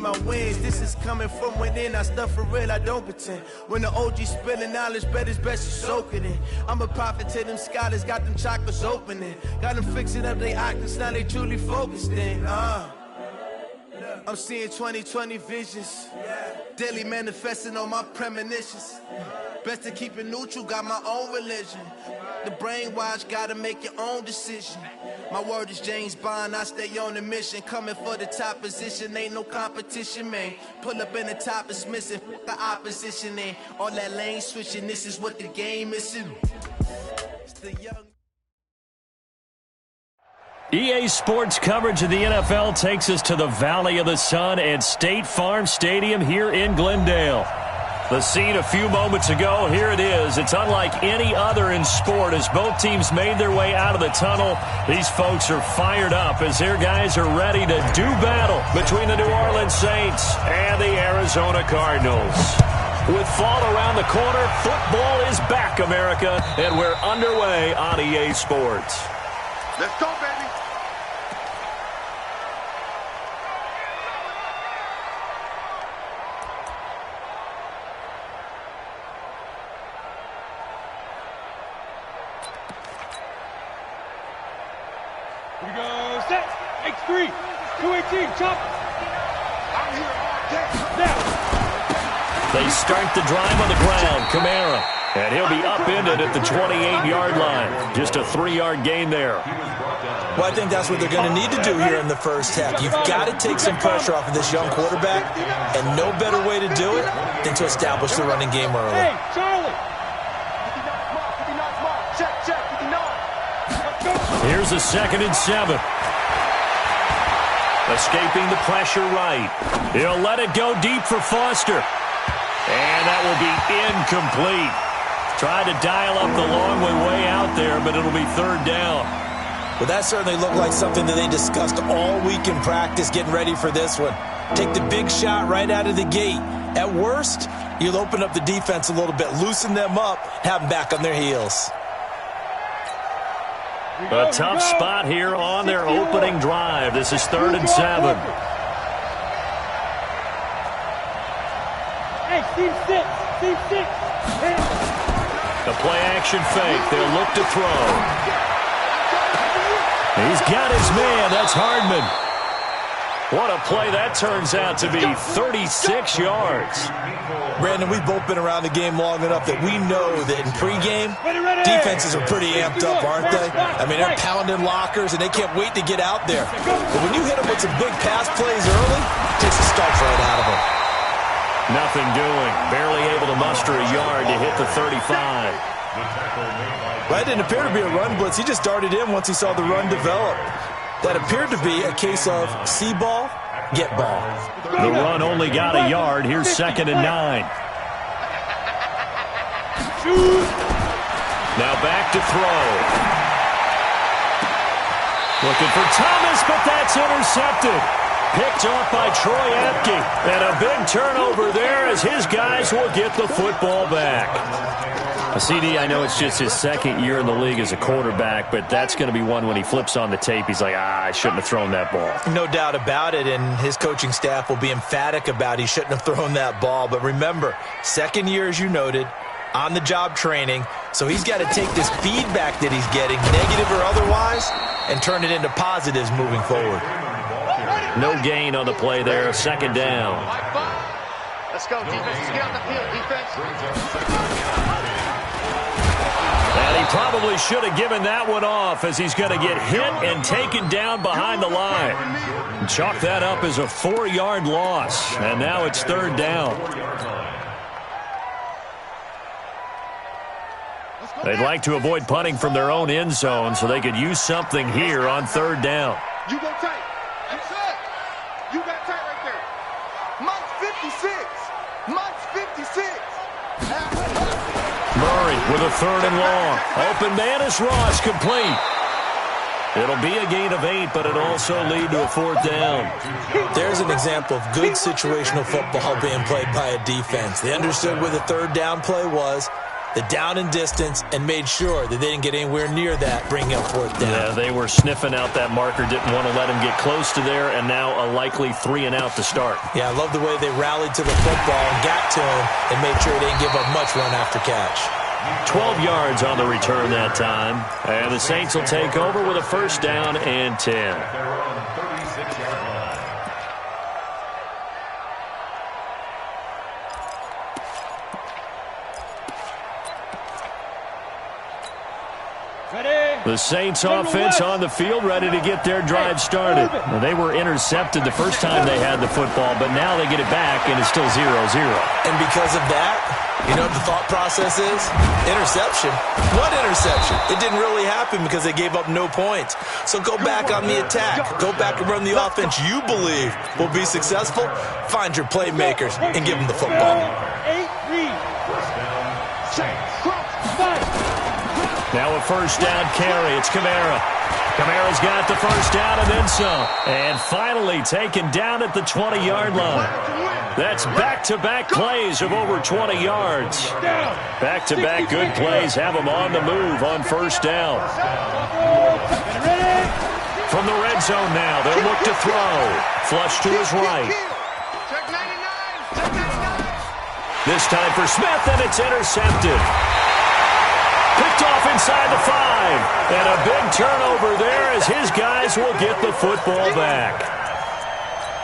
my wins. This is coming from within. I stuff for real, I don't pretend. When the OG spilling knowledge, bet it's best you soak it in. I'm a prophet to them scholars, got them chakras opening. Got them fixing up they octaves, now they truly focused in. I'm seeing 2020 visions. Daily manifesting on my premonitions. Best to keep it neutral, got my own religion. The brainwash, gotta make your own decision. My word is James Bond, I stay on the mission. Coming for the top position, ain't no competition, man. Pull up in the top, it's missing, the opposition in. All that lane switching, this is what the game is in. It's the young... EA Sports coverage of the NFL takes us to the Valley of the Sun at State Farm Stadium here in Glendale. The scene a few moments ago, here it is. It's unlike any other in sport as both teams made their way out of the tunnel. These folks are fired up as their guys are ready to do battle between the New Orleans Saints and the Arizona Cardinals. With fall around the corner, football is back, America, and we're underway on EA Sports. Let's go, baby. Here we go, set, X3, 218, chop. I'm here all day. Now. They start the drive on the ground, Kamara, and he'll be upended at the 28-yard line. Just a 3-yard gain there. Well, I think that's what they're going to need to do here in the first half. You've got to take some pressure off of this young quarterback, and no better way to do it than to establish the running game early. Hey, Charlie. Here's a 2nd and 7. Escaping the pressure right. He'll let it go deep for Foster. And that will be incomplete. Tried to dial up the long way out there, but it'll be 3rd down. Well, that certainly looked like something that they discussed all week in practice getting ready for this one. Take the big shot right out of the gate. At worst, you'll open up the defense a little bit, loosen them up, have them back on their heels. A tough spot here on their opening drive. This is 3rd and 7. Hey, team 6, team 6. The play action fake. They'll look to throw. He's got his man. That's Hardman. What a play that turns out to be. 36 yards. Brandon, we've both been around the game long enough that we know that in pregame, defenses are pretty amped up, aren't they? I mean, they're pounding lockers, and they can't wait to get out there. But when you hit them with some big pass plays early, it takes the starch right out of them. Nothing doing. Barely able to muster a yard to hit the 35. Well, that didn't appear to be a run blitz. He just darted in once he saw the run develop. That appeared to be a case of see ball, get ball. The run only got a yard. Here's 2nd and 9. Now back to throw. Looking for Thomas, but that's intercepted. Picked off by Troy Apke. And a big turnover there as his guys will get the football back. CD, I know it's just his 2nd year in the league as a quarterback, but that's going to be one when he flips on the tape. He's like, I shouldn't have thrown that ball. No doubt about it, and his coaching staff will be emphatic about he shouldn't have thrown that ball. But remember, 2nd year, as you noted, on-the-job training, so he's got to take this feedback that he's getting, negative or otherwise, and turn it into positives moving forward. No gain on the play there, 2nd down. Let's go, defense. Let's get on the field, defense. And he probably should have given that one off as he's going to get hit and taken down behind the line. Chalk that up as a 4-yard loss, and now it's 3rd down. They'd like to avoid punting from their own end zone so they could use something here on 3rd down. You go tight. That's it. You got tight right there. Mike's 56. Mike's 56. Murray with a 3rd and long. Open man is Ross, complete. It'll be a gain of 8, but it also lead to a 4th down. There's an example of good situational football being played by a defense. They understood where the 3rd down play was, the down and distance and made sure that they didn't get anywhere near that, bringing up fourth down. Yeah, they were sniffing out that marker, didn't want to let him get close to there, and now a likely 3 and out to start. Yeah, I love the way they rallied to the football and got to him and made sure they didn't give up much run after catch. 12 yards on the return that time, and the Saints will take over with a first down and 10. The Saints offense on the field, ready to get their drive started. Well, they were intercepted the first time they had the football, but now they get it back, and it's still 0-0. And because of that, you know what the thought process is? Interception. What interception? It didn't really happen because they gave up no points. So go back on the attack. Go back and run the offense you believe will be successful. Find your playmakers and give them the football. Now a first down carry. It's Kamara. Kamara's got the first down and then some. And finally taken down at the 20-yard line. That's back-to-back plays of over 20 yards. Back-to-back good plays have them on the move on first down. From the red zone now, they'll look to throw. Flush to his right. This time for Smith, and it's intercepted. Picked off inside the 5. And a big turnover there as his guys will get the football back.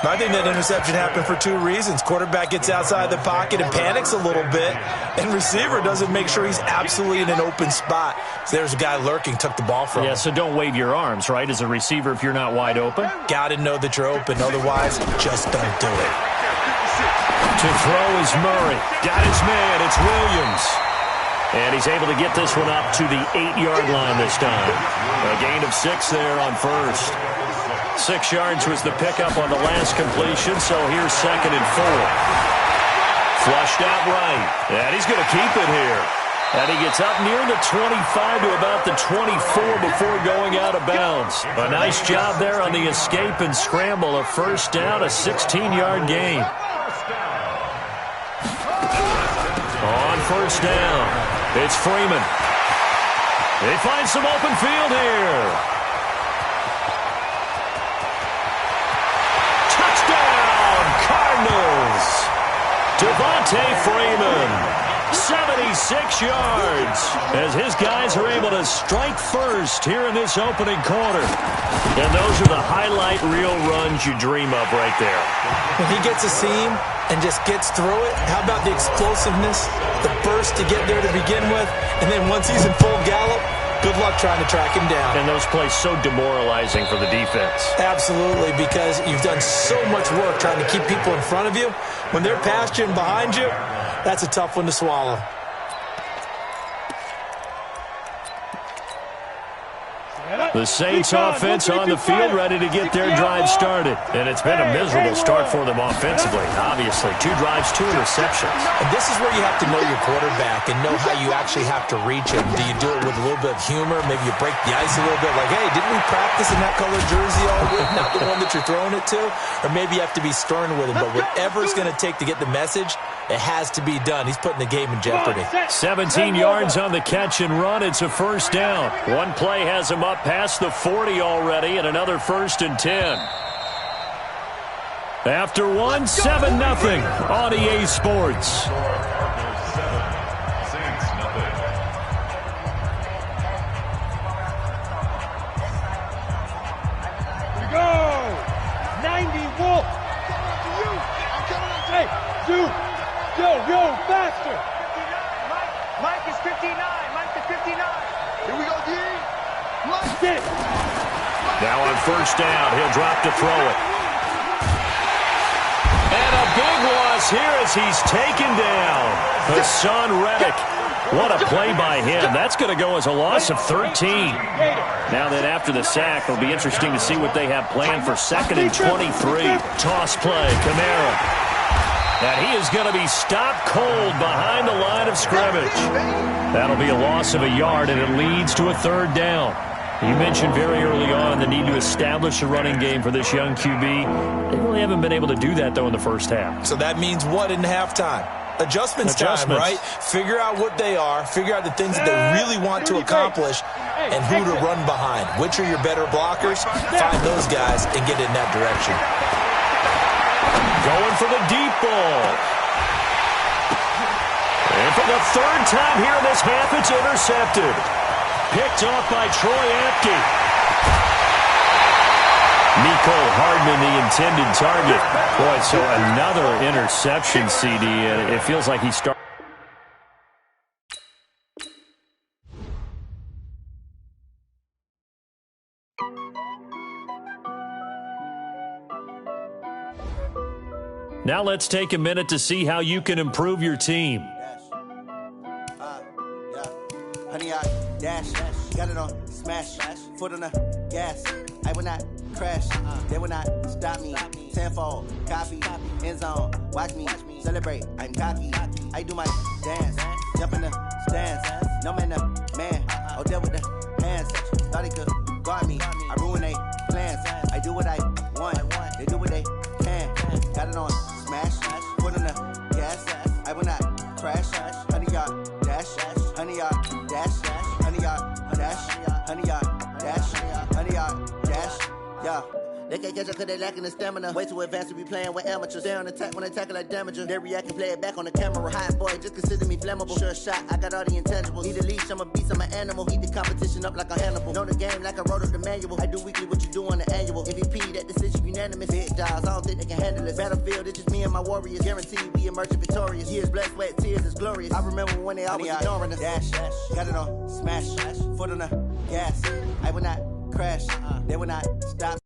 I think that interception happened for 2 reasons. Quarterback gets outside the pocket and panics a little bit, and receiver doesn't make sure he's absolutely in an open spot. So there's a guy lurking, took the ball from him. Yeah, so don't wave your arms, right, as a receiver if you're not wide open. Got to know that you're open. Otherwise, just don't do it. To throw is Murray. Got his man. It's Williams. And he's able to get this one up to the 8-yard line this time. A gain of 6 there on first. 6 yards was the pickup on the last completion, so here's 2nd and 4. Flushed out right. And he's going to keep it here. And he gets up near the 25 to about the 24 before going out of bounds. A nice job there on the escape and scramble. A first down, a 16-yard gain. On first down. It's Freeman. They find some open field here. Touchdown, Cardinals. Devontae Freeman. 76 yards as his guys are able to strike first here in this opening quarter. And those are the highlight reel runs you dream of right there. When he gets a seam and just gets through it, how about the explosiveness, the burst to get there to begin with, and then once he's in full gallop, good luck trying to track him down. And those plays so demoralizing for the defense. Absolutely, because you've done so much work trying to keep people in front of you. When they're past you and behind you, that's a tough one to swallow. The Saints offense on the field ready to get their drive started. And it's been a miserable start for them offensively. Obviously, 2 drives, 2 interceptions. And this is where you have to know your quarterback and know how you actually have to reach him. Do you do it with a little bit of humor? Maybe you break the ice a little bit like, hey, didn't we practice in that colored jersey all week? Not the one that you're throwing it to? Or maybe you have to be stern with him. But whatever it's going to take to get the message, it has to be done. He's putting the game in jeopardy. 17 yards on the catch and run. It's a first down. One play has him up past the 40 already, and another 1st and 10. After 1, 7-0 on EA Sports. Here we go. 90 Wolf. Hey, Duke. Yo, faster. Mike is 59. Mike is 59. Here we go, D. Mike. Get it. Now on first down, he'll drop to throw it. And a big loss here as he's taken down. Hassan Reddick. What a play by him. That's going to go as a loss of 13. Now that after the sack, it'll be interesting to see what they have planned for 2nd and 23. Toss play, Kamara. And he is going to be stopped cold behind the line of scrimmage. That'll be a loss of a yard, and it leads to a 3rd down. You mentioned very early on the need to establish a running game for this young QB. They really haven't been able to do that, though, in the first half. So that means what in halftime? Adjustments time, right? Figure out what they are, figure out the things that they really want to accomplish, and who to run behind. Which are your better blockers? Find those guys and get in that direction. Going for the deep ball. And for the third time here in this half, it's intercepted. Picked off by Troy Apke. Nico Hardman, the intended target. Boy, so another interception, CD, and it feels like he started. Now let's take a minute to see how you can improve your team. Honey, I dash, got it on smash, foot on the gas. I will not crash, they will not stop me. Tenfold, copy, end zone, watch me celebrate. I'm cocky, I do my dance, jump in the stands. No man, the man, oh, there with the hands. Thought he could guard me, I ruin they plans. I do what I want, they do what they can. Got it on smash, foot on the gas. I will not crash, honey, y'all dash, honey, y'all dash, honey, y'all dash, honey, y'all dash, honey, y'all dash, yeah. They can't catch up cause they lacking the stamina. Way too advanced to be playing with amateurs. They on attack when they tackle like damager. They react and play it back on the camera. Hot boy, just consider me flammable. Sure shot, I got all the intangibles. Need a leash, I'm a beast, I'm an animal. Heat the competition up like a Hannibal. Know the game like I wrote up the manual. I do weekly what you do on the annual. MVP, that decision unanimous. Big dogs, I don't think they can handle it. Battlefield, it's just me and my warriors. Guaranteed we emerge victorious. Years, blood, sweat, tears, it's glorious. I remember when they always ignoring us. Dash, got it on smash, foot on the gas. I will not crash, they will not stop.